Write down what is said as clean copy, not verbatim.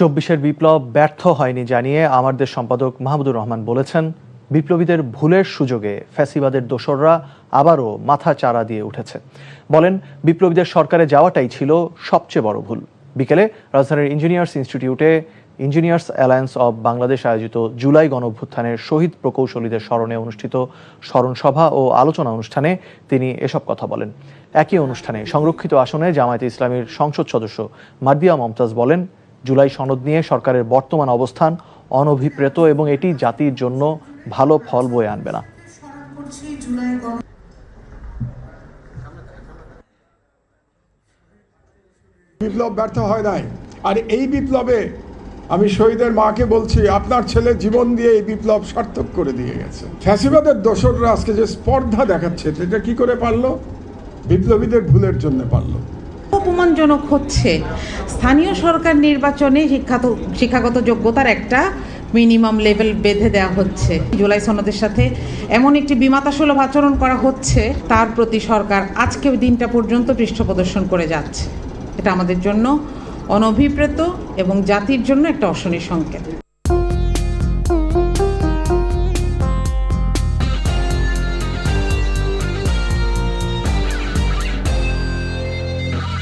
চব্বিশের বিপ্লব ব্যর্থ হয়নি জানিয়ে আমার দেশ সম্পাদক মাহমুদুর রহমান বলেছেন, বিপ্লবীদের ভুলের সুযোগে ফ্যাসিবাদের দোসররা আবারও মাথা চারা দিয়ে উঠেছে। বলেন, বিপ্লবীদের সরকারে যাওয়াটাই ছিল সবচেয়ে বড় ভুল। বিকেলে রাজধানীর ইঞ্জিনিয়ার্স ইনস্টিটিউটে ইঞ্জিনিয়ার্স অ্যালায়েন্স অব বাংলাদেশ আয়োজিত জুলাই গণঅভ্যুত্থানের শহীদ প্রকৌশলীদের স্মরণে অনুষ্ঠিত স্মরণ সভা ও আলোচনা অনুষ্ঠানে তিনি এসব কথা বলেন। একই অনুষ্ঠানে সংরক্ষিত আসনে জামায়াতে ইসলামীর সংসদ সদস্য মার্দিয়া মমতাজ বলেন, জুলাই সনদ নিয়ে সরকারের বর্তমান অবস্থান অনভিপ্রেত এবং এটি জাতির জন্য ভালো ফল বয়ে আনবে না। বিপ্লব ব্যর্থ হয় নাই, আর এই বিপ্লবে আমি শহীদের মাকে বলছি, আপনার ছেলে জীবন দিয়ে এই বিপ্লব সার্থক করে দিয়ে গেছে। ফ্যাসিবাদের দোসররা আজকে যে স্পর্ধা দেখাচ্ছে, এটা কি করে পারলো? বিপ্লবীদের ভুলের জন্য পারলো। অপমানজনক হচ্ছে স্থানীয় সরকার নির্বাচনে শিক্ষাগত যোগ্যতার একটা মিনিমাম লেভেল বেঁধে দেওয়া হচ্ছে। জুলাই সনদের সাথে এমন একটি বিমাতাসুলভ আচরণ করা হচ্ছে, তার প্রতি সরকার আজকে দিনটা পর্যন্ত পৃষ্ঠ প্রদর্শন করে যাচ্ছে। এটা আমাদের জন্য অনভিপ্রেত এবং জাতির জন্য একটা অশনি সংকেত।